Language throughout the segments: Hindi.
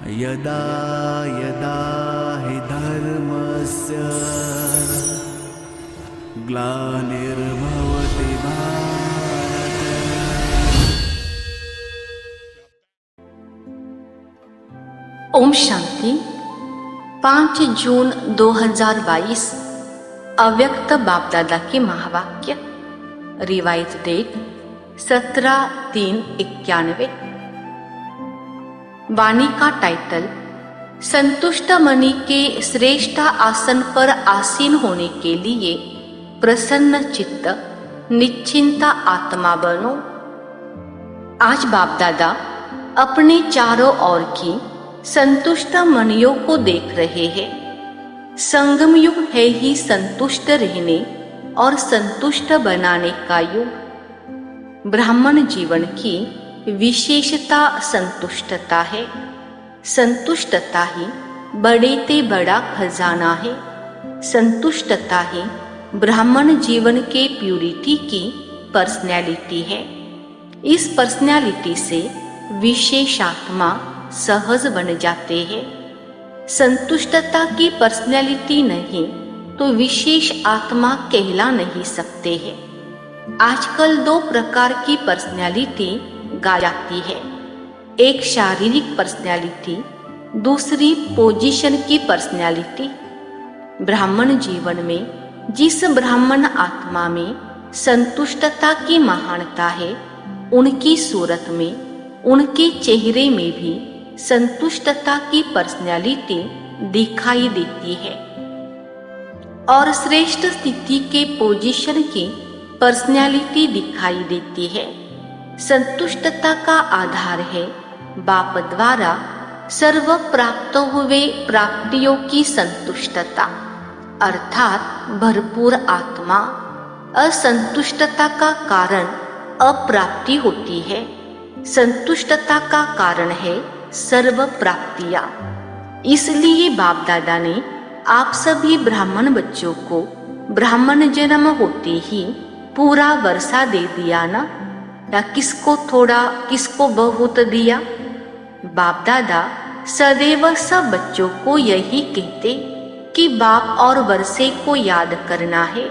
यदा यदा हि धर्मस्य ग्लानिर्भवति भारत। ओम शांति। 5 जून 2022 अव्यक्त बाप दादा के महावाक्य। Revise date 17/3/91। वाणी का टाइटल, संतुष्ट मणि के श्रेष्ठ आसन पर आसीन होने के लिए प्रसन्न चित्त निश्चिंत आत्मा बनो। आज बाप दादा अपने चारों ओर की संतुष्ट मणियों को देख रहे हैं। संगम युग है ही संतुष्ट रहने और संतुष्ट बनाने का युग। ब्राह्मण जीवन की विशेषता संतुष्टता है। संतुष्टता ही बड़े ते बड़ा खजाना है। संतुष्टता ही ब्राह्मण जीवन के प्यूरिटी की पर्सनैलिटी है। इस पर्सनैलिटी से विशेष आत्मा सहज बन जाते हैं। संतुष्टता की पर्सनैलिटी नहीं तो विशेष आत्मा कहला नहीं सकते हैं। आजकल 2 प्रकार की पर्सनैलिटी गा जाती है, एक शारीरिक पर्सनैलिटी, दूसरी पोजीशन की पर्सनैलिटी। ब्राह्मण जीवन में जिस ब्राह्मण आत्मा में संतुष्टता की महानता है, उनकी सूरत में, उनके चेहरे में भी संतुष्टता की पर्सनैलिटी दिखाई देती है। और श्रेष्ठ स्थिति के पोजीशन की पर्सनैलिटी दिखाई देती है। संतुष्टता का आधार है बाप द्वारा सर्व प्राप्त हुए प्राप्तियों की संतुष्टता, अर्थात भरपूर आत्मा। असंतुष्टता का कारण अप्राप्ति होती है। संतुष्टता का कारण है सर्व प्राप्तियां। इसलिए बाप दादा ने आप सभी ब्राह्मण बच्चों को ब्राह्मण जन्म होते ही पूरा वर्षा दे दिया ना, या किसको थोड़ा किसको बहुत दिया। बाप दादा सदैव सब बच्चों को यही कहते कि बाप और वर्षे को याद करना है।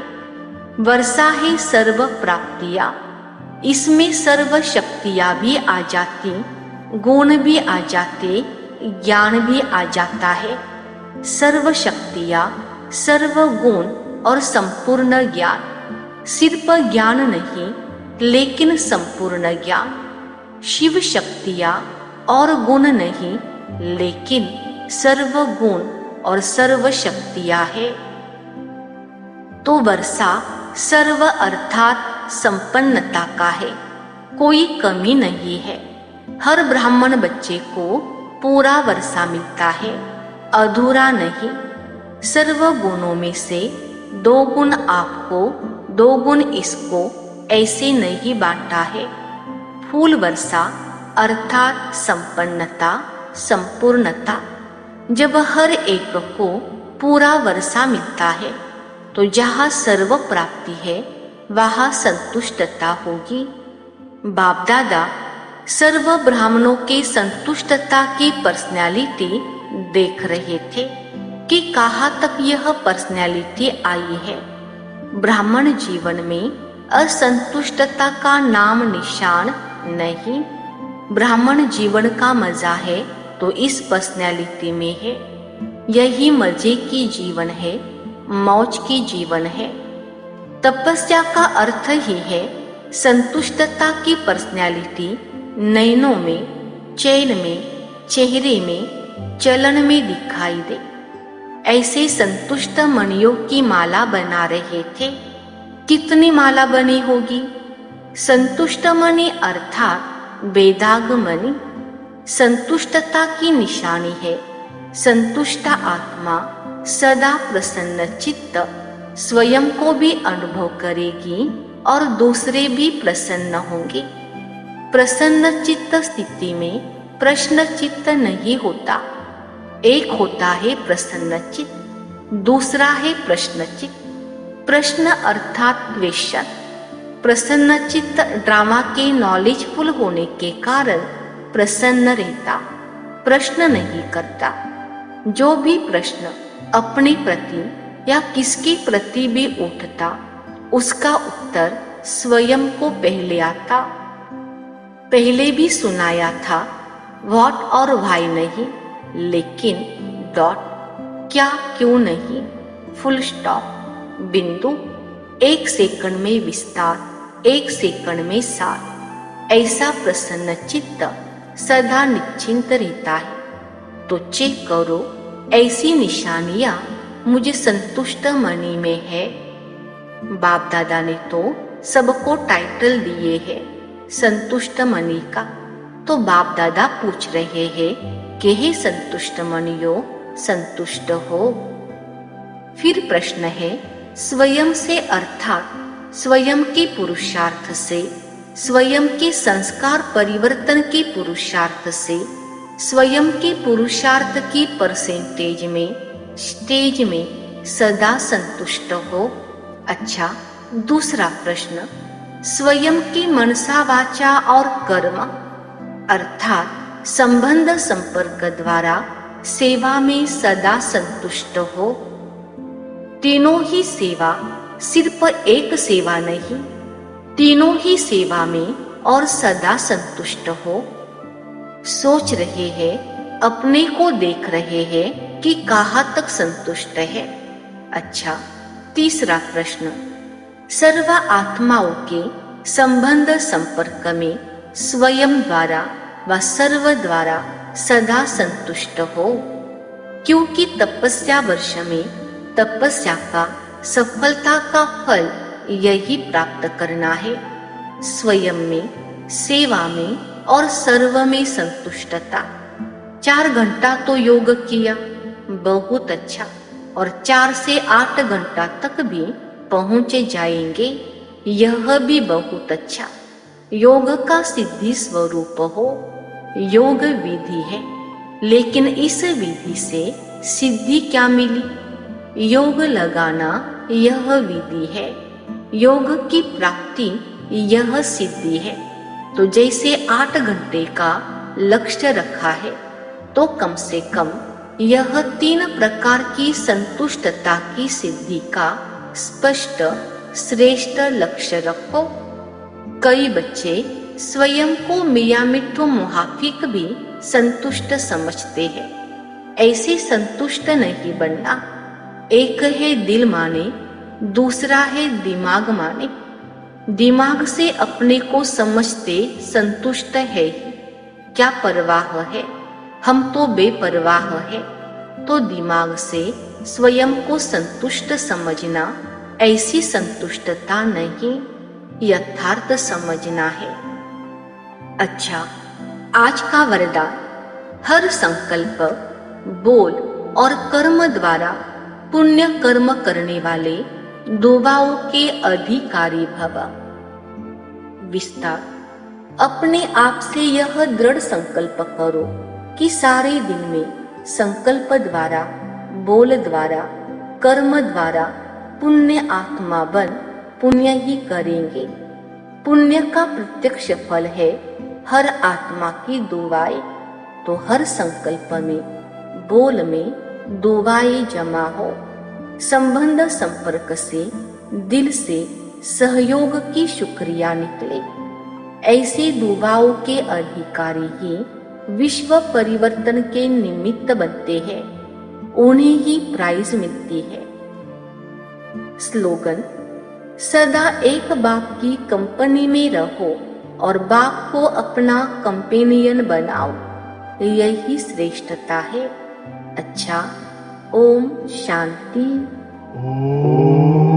वर्षा है सर्व प्राप्तियां, इसमें सर्व शक्तियां भी आ जाती, गुण भी आ जाते, ज्ञान भी आ जाता है। सर्व शक्तियां, सर्व गुण और संपूर्ण ज्ञान। सिर्फ ज्ञान नहीं लेकिन संपूर्ण ज्ञान। शिव शक्तियां और गुण नहीं लेकिन सर्व गुण और सर्व शक्तियां है। तो वर्षा सर्व अर्थात संपन्नता का है, कोई कमी नहीं है। हर ब्राह्मण बच्चे को पूरा वर्षा मिलता है, अधूरा नहीं। सर्व गुणों में से 2 गुण आपको, 2 गुण इसको, ऐसे नहीं बांटा है। फूल वर्षा अर्थात संपन्नता, संपूर्णता। जब हर एक को पूरा वर्षा मिलता है तो जहाँ सर्व प्राप्ति है वहाँ संतुष्टता होगी। बाप दादा सर्व ब्राह्मणों के संतुष्टता की पर्सनैलिटी देख रहे थे कि कहाँ तक यह पर्सनैलिटी आई है। ब्राह्मण जीवन में असंतुष्टता का नाम निशान नहीं। ब्राह्मण जीवन का मजा है तो इस पर्सनैलिटी में है। यही मजे की जीवन है, मौज की जीवन है। तपस्या का अर्थ ही है संतुष्टता की पर्सनैलिटी नयनों में, चैन में, चेहरे में, चलन में दिखाई दे। ऐसे संतुष्ट मणियों की माला बना रहे थे। कितनी माला बनी होगी? संतुष्ट मणि अर्थात वेदाग मणि। संतुष्टता की निशानी है। संतुष्ट आत्मा सदा प्रसन्न चित्त स्वयं को भी अनुभव करेगी और दूसरे भी प्रसन्न होंगे। प्रसन्न चित्त स्थिति में प्रश्न चित्त नहीं होता। एक होता है प्रसन्न चित्त, दूसरा है प्रश्न चित्त। प्रश्न अर्थात क्वेश्चन। प्रसन्न चित्त ड्रामा के नॉलेजफुल होने के कारण प्रसन्न रहता। प्रश्न नहीं करता। जो भी प्रश्न अपने प्रति या किसके प्रति भी उठता, उसका उत्तर स्वयं को पहले आता। पहले भी सुनाया था, व्हाट और व्हाई नहीं, लेकिन डॉट, क्या क्यों नहीं, फुल स्टॉप, बिंदु, 1 सेकंड में विस्तार, 1 सेकंड में सार। ऐसा प्रसन्न चित्त सदा निश्चिंत रहता है। तो चेक करो, ऐसी निशानियां मुझे संतुष्ट मणि में है। बाप दादा ने तो सबको टाइटल दिए हैं संतुष्ट मणि का। तो बाप दादा पूछ रहे हैं कि हे संतुष्ट मणियों, संतुष्ट हो। फिर प्रश्न है, स्वयं से अर्थात स्वयं के पुरुषार्थ से, स्वयं के संस्कार परिवर्तन के पुरुषार्थ से, स्वयं के पुरुषार्थ की परसेंटेज में, स्टेज में सदा संतुष्ट हो। अच्छा, दूसरा प्रश्न, स्वयं की मनसा वाचा और कर्म अर्थात संबंध संपर्क द्वारा सेवा में सदा संतुष्ट हो। तीनों ही सेवा सिर्फ एक सेवा नहीं, तीनों ही सेवा में और सदा संतुष्ट हो। सोच रहे हैं, अपने को देख रहे हैं कि कहाँ तक संतुष्ट है। अच्छा, तीसरा प्रश्न, सर्व आत्माओं के संबंध संपर्क में स्वयं द्वारा व सर्व द्वारा सदा संतुष्ट हो। क्योंकि तपस्या वर्ष में तपस्या का सफलता का फल यही प्राप्त करना है, स्वयं में, सेवा में और सर्व में संतुष्टता। 4 घंटा तो योग किया, बहुत अच्छा, और 4 से 8 घंटा तक भी पहुंचे जाएंगे, यह भी बहुत अच्छा। योग का सिद्धि स्वरूप हो, योग विधि है, लेकिन इस विधि से सिद्धि क्या मिली? योग लगाना यह विधि है, योग की प्राप्ति यह सिद्धि है। तो जैसे 8 घंटे का लक्ष्य रखा है, तो कम से कम यह 3 प्रकार की संतुष्टता की सिद्धि का स्पष्ट श्रेष्ठ लक्ष्य रखो। कई बच्चे स्वयं को मियाँ मिट्ठू मुहाफिक भी संतुष्ट समझते हैं। ऐसे संतुष्ट नहीं बनना। एक है दिल माने, दूसरा है दिमाग माने। दिमाग से अपने को समझते संतुष्ट है ही, क्या परवाह है, हम तो बेपरवाह है। तो दिमाग से स्वयं को संतुष्ट समझना ऐसी संतुष्टता नहीं, यथार्थ समझना है। अच्छा, आज का वरदान, हर संकल्प, बोल और कर्म द्वारा पुण्य कर्म करने वाले दुआओं के अधिकारी भव। विस्तार, अपने आप से यह दृढ़ संकल्प करो कि सारे दिन में संकल्प द्वारा, बोल द्वारा, कर्म द्वारा पुण्य आत्मा बन पुण्य ही करेंगे। पुण्य का प्रत्यक्ष फल है हर आत्मा की दुआएं। तो हर संकल्प में, बोल में दुआएं जमा हो। संबंध संपर्क से, दिल से सहयोग की शुक्रिया निकले। ऐसे दुआओं के अधिकारी ही विश्व परिवर्तन के निमित्त बनते हैं, उन्हें ही प्राइज मिलती है। स्लोगन, सदा एक बाप की कंपनी में रहो और बाप को अपना कंपेनियन बनाओ, यही श्रेष्ठता है। अच्छा, ओम शांति। ओम